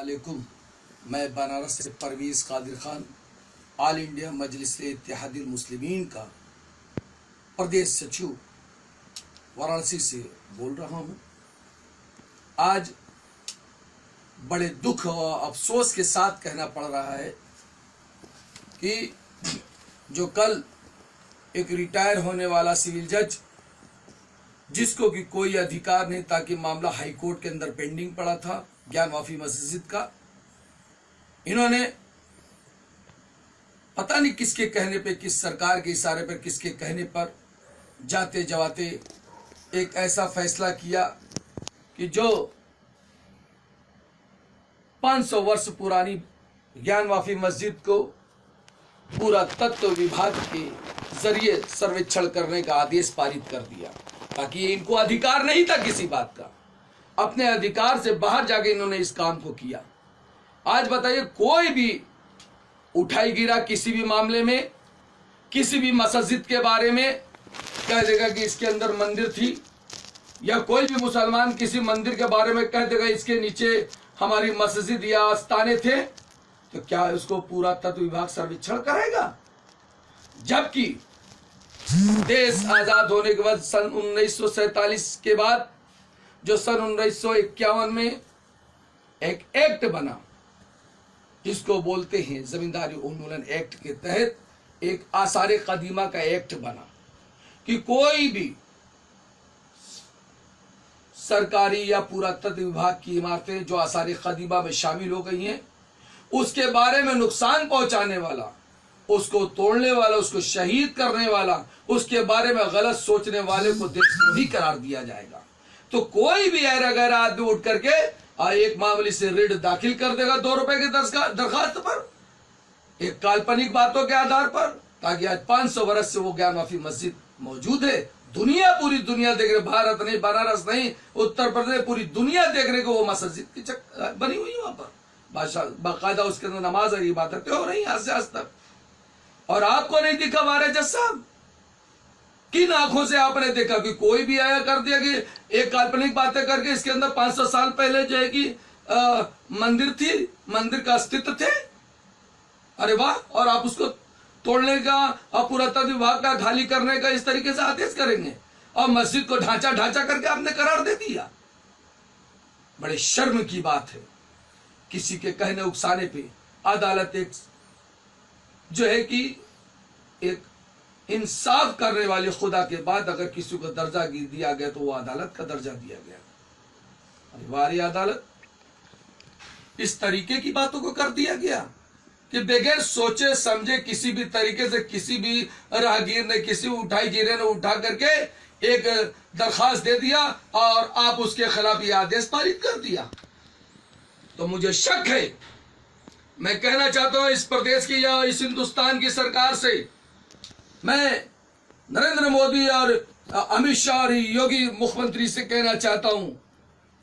अस्सलामुअलैकुम। मैं बनारस से परवीज़ कादिर खान ऑल इंडिया मजलिस इत्तेहादुल मुस्लिमीन का प्रदेश सचिव वाराणसी से बोल रहा हूँ। आज बड़े दुख और अफसोस के साथ कहना पड़ रहा है कि जो कल एक रिटायर होने वाला सिविल जज, जिसको कि कोई अधिकार नहीं था कि मामला हाई कोर्ट के अंदर पेंडिंग पड़ा था ज्ञान वाफी मस्जिद का, इन्होंने पता नहीं किसके कहने पे, किस सरकार के इशारे पर, किसके कहने पर जाते जवाते एक ऐसा फैसला किया कि जो 500 वर्ष पुरानी ज्ञान वाफी मस्जिद को पूरा तत्व विभाग के जरिए सर्वेक्षण करने का आदेश पारित कर दिया, ताकि इनको अधिकार नहीं था किसी बात का। अपने अधिकार से बाहर जाके इन्होंने इस काम को किया। आज बताइए, कोई भी उठाई गिरा किसी भी मामले में, किसी भी मस्जिद के बारे में कह देगा कि इसके अंदर मंदिर थी, या कोई भी मुसलमान किसी मंदिर के बारे में कह देगा इसके नीचे हमारी मस्जिद या आस्थाने थे, तो क्या उसको पूरा तत्व विभाग सर्वेक्षण करेगा? जबकि देश आजाद होने के बाद सन 1947 के बाद जो सन 1951 में एक एक्ट बना, जिसको बोलते हैं जमींदारी उन्मूलन एक्ट के तहत एक आसार कदीमा का एक्ट बना कि कोई भी सरकारी या पुरातत्व विभाग की इमारतें जो आसार कदीमा में शामिल हो गई हैं, उसके बारे में नुकसान पहुंचाने वाला, उसको तोड़ने वाला, उसको शहीद करने वाला, उसके बारे में गलत सोचने वाले को देशद्रोही करार दिया जाएगा। तो कोई भी ऐरा गैरा आदमी उठ करके एक मामले से रिट दाखिल कर देगा 2 रुपए की दरखास्त पर, एक काल्पनिक बातों के आधार पर, ताकि आज 500 वर्ष से वो ज्ञान वाफी मस्जिद मौजूद है। दुनिया, पूरी दुनिया देख रहे, भारत नहीं, बनारस नहीं, उत्तर प्रदेश, पूरी दुनिया देख रहे को वो मस्जिद की बनी हुई है। वहां पर बाकायदा उसके अंदर नमाज और इबादतें हो रही आज से आज तक। और आपको नहीं दिखा महाराज जज साहब? किन आंखों से आपने देखा कि कोई भी आया कर दिया कि एक काल्पनिक बातें करके इसके अंदर 500 साल पहले जो है कि मंदिर थी, मंदिर का अस्तित्व थे, अरे वाह, और आप उसको तोड़ने का और पुरातत्व विभाग का खाली करने का इस तरीके से आदेश करेंगे, और मस्जिद को ढांचा करके आपने करार दे दिया। बड़े शर्म की बात है। किसी के कहने उकसाने पे अदालत एक जो है कि एक इंसाफ करने वाले खुदा के बाद अगर किसी को दर्जा दिया गया तो वो अदालत का दर्जा दिया गया। अनिवार्य अदालत इस तरीके की बातों को कर दिया गया कि बगैर सोचे समझे किसी भी तरीके से किसी भी राहगीर ने, किसी उठाई गिरे ने उठा करके एक दरखास्त दे दिया और आप उसके खिलाफ ये आदेश पारित कर दिया। तो मुझे शक है, मैं कहना चाहता हूं इस प्रदेश की या इस हिंदुस्तान की सरकार से, मैं नरेंद्र मोदी और अमित शाह और योगी मुख्यमंत्री से कहना चाहता हूं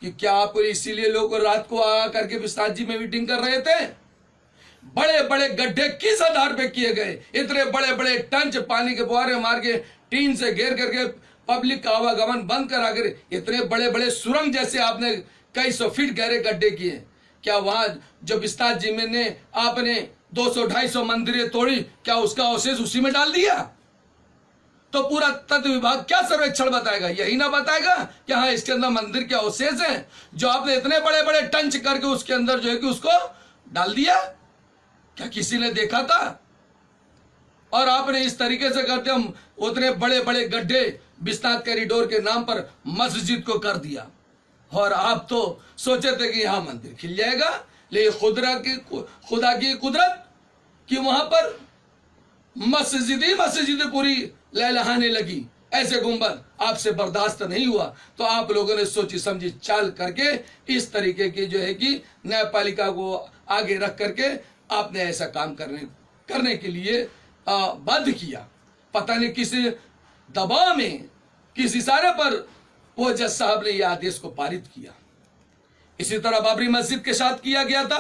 कि क्या आप इसीलिए लोग रात को आ करके विश्वनाथ जी में मीटिंग कर रहे थे? बड़े बड़े गड्ढे किस आधार पे किए गए? इतने बड़े बड़े टंच पानी के बुआरे मार के टीन से घेर करके पब्लिक का आवागमन बंद करा कर इतने बड़े बड़े सुरंग जैसे आपने कई 100 फीट गहरे गड्ढे किए। क्या वहां जो विश्वनाथ जी में ने आपने 200-250 मंदिरें तोड़ी, क्या उसका अवशेष उसी में डाल दिया? तो पूरा तत्व विभाग क्या सर्वेक्षण बताएगा? यही ना बताएगा कि हाँ इसके अंदर मंदिर के अवशेष हैं, जो आपने इतने बड़े बड़े टंच करके उसके अंदर जो है कि उसको डाल दिया। क्या किसी ने देखा था? और आपने इस तरीके से करते हम उतने बड़े बड़े गड्ढे विश्वनाथ कॉरिडोर के नाम पर मस्जिद को कर दिया, और आप तो सोचे थे कि यहां मंदिर खिल जाएगा। लेकिन खुदा की कुदरत कि वहां पर मस्जिद पूरी लहलहाने लगी, ऐसे गुंबद आपसे बर्दाश्त नहीं हुआ। तो आप लोगों ने सोची समझी चाल करके इस तरीके की जो है कि न्यायपालिका को आगे रख करके आपने ऐसा काम करने के लिए बाध्य किया। पता नहीं किसी दबाव में, किस इशारे पर वो जज साहब ने यह आदेश को पारित किया। इसी तरह बाबरी मस्जिद के साथ किया गया था,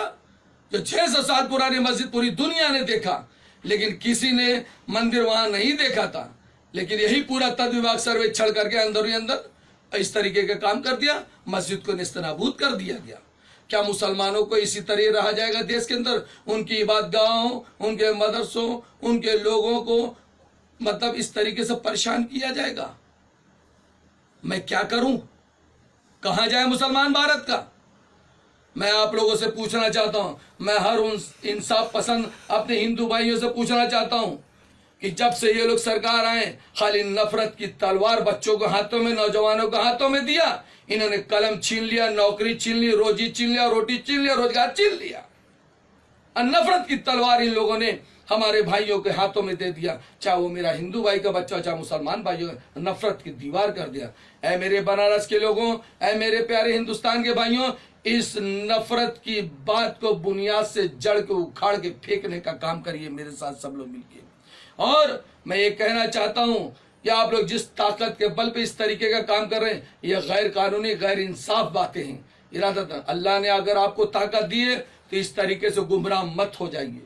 जो 600 साल पुरानी मस्जिद पूरी दुनिया ने देखा, लेकिन किसी ने मंदिर वहां नहीं देखा था। लेकिन यही पूरा तत्व विभाग सर्वेक्षण करके अंदर ही अंदर इस तरीके का काम कर दिया, मस्जिद को नेस्तनाबूद कर दिया गया। क्या मुसलमानों को इसी तरह रहा जाएगा देश के अंदर? उनकी इबादतगाहों, उनके मदरसों, उनके लोगों को मतलब इस तरीके से परेशान किया जाएगा? मैं क्या करूं? कहां जाए मुसलमान भारत का? मैं आप लोगों से पूछना चाहता हूं, मैं हर उन इंसाफ पसंद अपने हिंदू भाइयों से पूछना चाहता हूं कि जब से ये लोग सरकार आए, खाली नफरत की तलवार बच्चों को हाथों में, नौजवानों को हाथों में दिया। इन्होंने कलम छीन लिया, नौकरी छीन ली, रोजी छीन लिया, रोटी छीन लिया, रोजगार छीन लिया। और नफरत की तलवार इन लोगों ने हमारे भाइयों के हाथों में दे दिया, चाहे वो मेरा हिंदू भाई का बच्चा, चाहे मुसलमान भाइयों, नफरत की दीवार कर दिया। ऐ मेरे बनारस के लोगों, ऐ मेरे प्यारे हिंदुस्तान के भाइयों, इस नफरत की बात को बुनियाद से जड़ को उखाड़ के फेंकने का काम करिए मेरे साथ सब लोग मिलकर। और मैं ये कहना चाहता हूं कि आप लोग जिस ताकत के बल पे इस तरीके का काम कर रहे हैं, ये गैर कानूनी, गैर इंसाफ बातें हैं। इरादतन अल्लाह ने अगर आपको ताकत दी है तो इस तरीके से गुमराह मत हो जाइए।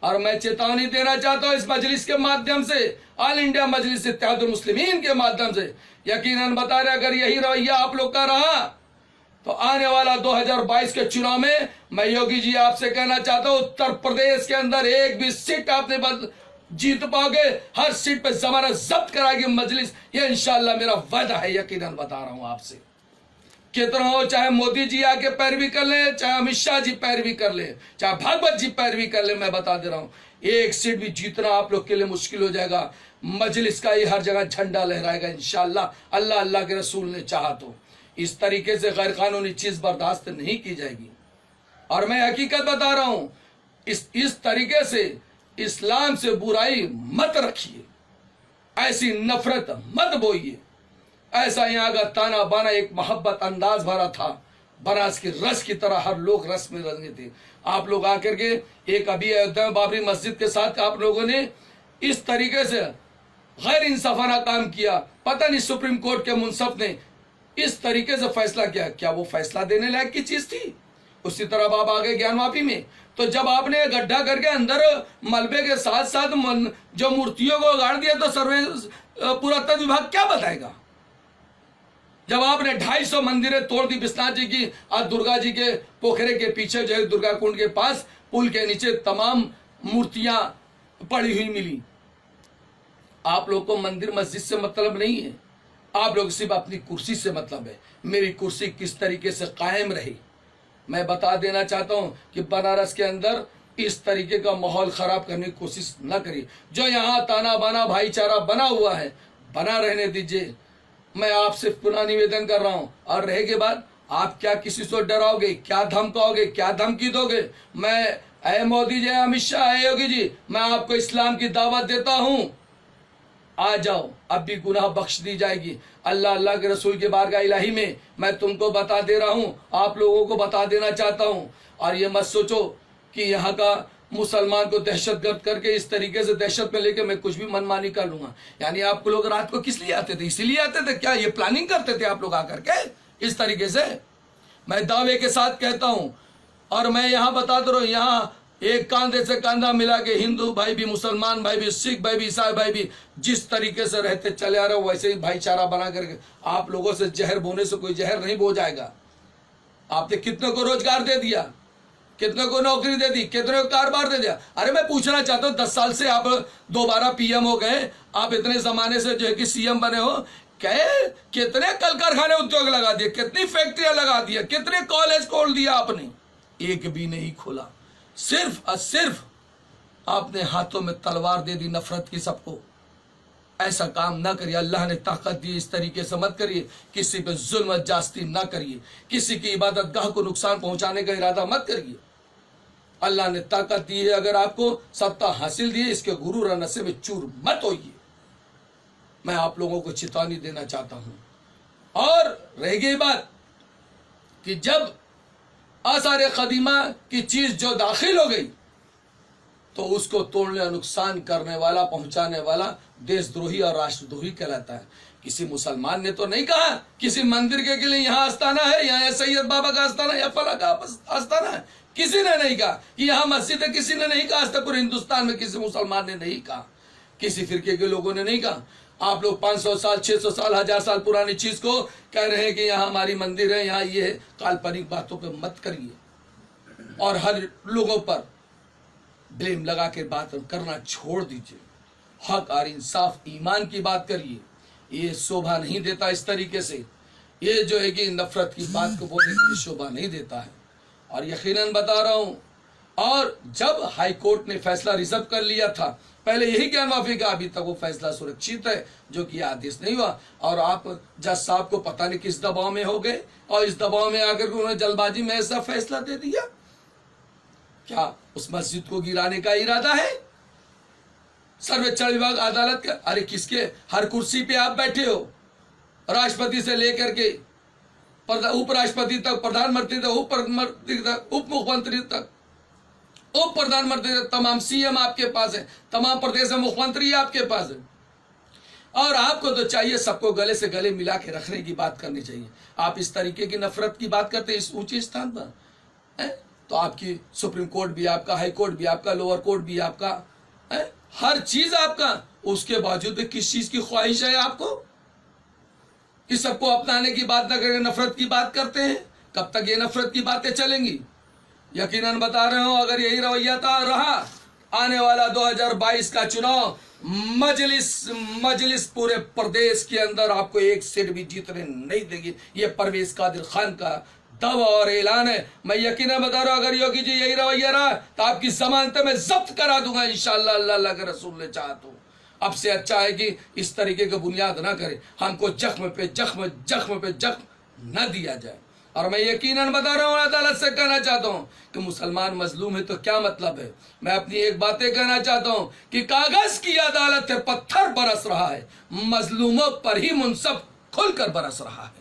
और मैं चेतावनी देना चाहता हूं इस मजलिस के माध्यम से, ऑल इंडिया मजलिस इत्तेहादुल मुस्लिमीन के माध्यम से, यकीनन बता रहे अगर यही रवैया आप लोग का रहा तो आने वाला 2022 के चुनाव में मैं योगी जी आपसे कहना चाहता हूं, उत्तर प्रदेश के अंदर एक भी सीट आपने जीत पाओगे। हर सीट पे जमानत जब्त कराएगी मजलिस, ये इंशाल्लाह मेरा वादा है, यकीनन बता रहा हूं आपसे। कितना हो, चाहे मोदी जी आके पैरवी कर ले, चाहे अमित शाह जी पैरवी कर ले, चाहे भागवत जी पैरवी कर ले, मैं बता दे रहा हूं एक सीट भी जीतना आप लोग के लिए मुश्किल हो जाएगा। मजलिस का ही हर जगह झंडा लहराएगा इंशाल्लाह, अल्लाह अल्लाह के रसूल ने चाहा तो। इस तरीके से गैर कानूनी चीज बर्दाश्त नहीं की जाएगी। और मैं हकीकत बता रहा हूं, इस तरीके से इस्लाम से बुराई मत रखिए, ऐसी नफरत मत बोइए। ऐसा यहाँ का ताना बाना एक मोहब्बत अंदाज भरा था, बनारस की रस की तरह हर लोग रस में रंगे थे। आप लोग आकर के एक अभी अयोध्या में बाबरी मस्जिद के साथ आप लोगों ने इस तरीके से गैर इंसाफाना काम किया। पता नहीं सुप्रीम कोर्ट के मुंसफ ने इस तरीके से फैसला किया, क्या वो फैसला देने लायक की चीज थी? उसी तरह आप आगे ज्ञान माफी में, तो जब आपने गड्ढा करके अंदर मलबे के साथ साथ जो मूर्तियों को गाड़ दिया तो सर्वे पुरातत्व विभाग क्या बताएगा? जब आपने 250 मंदिरें तोड़ दी विश्वनाथ जी की, आज दुर्गा जी के पोखरे के पीछे जो है दुर्गा कुंड के पास पुल के नीचे तमाम मूर्तियां पड़ी हुई मिली। आप लोग को मंदिर मस्जिद से मतलब नहीं है, आप लोग सिर्फ अपनी कुर्सी से मतलब है। मेरी कुर्सी किस तरीके से कायम रही, मैं बता देना चाहता हूं कि बनारस के अंदर इस तरीके का माहौल खराब करने की कोशिश न करिए। जो यहाँ ताना बाना भाईचारा बना हुआ है, बना रहने दीजिए। मैं आपसे पुनः निवेदन कर रहा हूं। और रहेगी बात, आप क्या किसी से डराओगे, क्या धमकाओगे, क्या धमकी दोगे? मैं ऐ मोदी जी, अमित शाह, ऐ योगी जी, मैं आपको इस्लाम की दावत देता हूं, आ जाओ, अब भी गुनाह बख्श दी जाएगी। अल्लाह अल्लाह के रसूल के बारगाह इलाही में मैं तुमको बता दे रहा हूं, आप लोगों को बता देना चाहता हूं। और ये मत सोचो कि यहाँ का मुसलमान को दहशतगर्द करके इस तरीके से दहशत में लेके मैं कुछ भी मनमानी कर लूंगा। यानी आप लोग रात को किस लिए आते थे? इसीलिए आते थे क्या? ये प्लानिंग करते थे आप लोग आकर के इस तरीके से? मैं दावे के साथ कहता हूं और मैं यहाँ बता दे रहा हूं, यहाँ एक कांधे से कांधा मिला के हिंदू भाई भी, मुसलमान भाई भी, सिख भाई भी, ईसाई भाई भी जिस तरीके से रहते चले आ रहे हो वैसे ही भाईचारा बना करके आप लोगों से जहर बोने से कोई जहर नहीं बो जाएगा। आपने कितने को रोजगार दे दिया, कितने को नौकरी दे दी, कितने को कारोबार दे दिया। अरे मैं पूछना चाहता हूँ 10 साल से आप दोबारा पीएम हो गए, आप इतने जमाने से जो है कि सीएम बने हो, कितने कल कारखाने उद्योग लगा दिए, कितनी फैक्ट्रियां लगा दिया, कितने कॉलेज खोल दिया आपने? एक भी नहीं खोला। सिर्फ और सिर्फ आपने हाथों में तलवार दे दी नफरत की सबको। ऐसा काम ना करिए, अल्लाह ने ताकत दी, इस तरीके से मत करिए। किसी पे जुल्म जास्ती ना करिए, किसी की इबादत गाह को नुकसान पहुंचाने का इरादा मत करिए। अल्लाह ने ताकत दी है, अगर आपको सत्ता हासिल दी है, इसके गुरूर और नशे में चूर मत होइए। मैं आप लोगों को चेतावनी देना चाहता हूं। और रह गई बात कि जब आसार कदीमा की चीज जो दाखिल हो गई तो उसको तोड़ने और नुकसान करने वाला, पहुंचाने वाला देशद्रोही और राष्ट्रद्रोही कहलाता है। किसी मुसलमान ने तो नहीं कहा किसी मंदिर के लिए यहाँ आस्थाना है, यहाँ सैयद बाबा का आस्थाना या फला का आस्थाना है, किसी ने नहीं कहा कि यहाँ मस्जिद है, किसी ने नहीं कहा। आज तक पूरे हिंदुस्तान में किसी मुसलमान ने नहीं कहा, किसी फिरके के लोगों ने नहीं कहा। आप लोग 500 साल, 600 साल, 1000 साल पुरानी चीज को कह रहे हैं कि यहाँ हमारी मंदिर है, यहाँ ये है। काल्पनिक बातों पे मत करिए। और हर लोगों पर ब्लेम लगा के बात करना छोड़ दीजिए। हक और इंसाफ ईमान की बात करिए। ये शोभा नहीं देता इस तरीके से, ये जो है कि नफरत की बात को बोलने के लिए शोभा नहीं देता है। और यकीनन बता रहा हूं, और जब हाई कोर्ट ने फैसला रिजर्व कर लिया था, पहले यही ज्ञान माफी का, अभी तक वो फैसला सुरक्षित है, जो कि आदेश नहीं हुआ। और आप जज साहब को पता नहीं किस दबाव में हो गए, और इस दबाव में आकर उन्होंने जल्दबाजी में ऐसा फैसला दे दिया। क्या उस मस्जिद को गिराने का इरादा है? सर्वोच्च विभाग अदालत का, अरे किसके, हर कुर्सी पे आप बैठे हो, राष्ट्रपति से लेकर के उपराष्ट्रपति तक, प्रधानमंत्री तक, उप मुख्यमंत्री तक, उप प्रधानमंत्री तक, तमाम सीएम आपके पास है, तमाम प्रदेश में मुख्यमंत्री आपके पास है। और आपको तो चाहिए सबको गले से गले मिला के रखने की बात करनी चाहिए। आप इस तरीके की नफरत की बात करते हैं इस ऊंचे स्थान पर है? तो आपकी सुप्रीम कोर्ट भी आपका, हाई कोर्ट भी आपका, लोअर कोर्ट भी आपका है? हर चीज आपका, उसके बावजूद भी किस चीज की ख्वाहिश है आपको कि सबको अपनाने की बात ना करके नफरत की बात करते हैं? कब तक ये नफरत की बातें चलेंगी? यकीनन बता रहे हो, अगर यही रवैया रहा, आने वाला 2022 का चुनाव मजलिस पूरे प्रदेश के अंदर आपको एक सीट भी जीतने नहीं देगी। ये परवेज कादिर खान का दावा और ऐलान है। मैं यकीनन बता रहा हूं, अगर योगी जी यही रवैया रहा तो आपकी जमानत में जब्त करा दूंगा इंशाअल्लाह, अल्लाह के रसूल ने चाहा तो। अब से अच्छा है कि इस तरीके का बुनियाद ना करे, हमको जख्म पे जख्म न दिया जाए। और मैं यकीनन बता रहा हूँ, अदालत से कहना चाहता हूँ कि मुसलमान मजलूम है तो क्या मतलब है। मैं अपनी एक बातें कहना चाहता हूँ कि कागज की अदालत है, पत्थर बरस रहा है, मजलूमों पर ही मुनसब खुलकर बरस रहा है।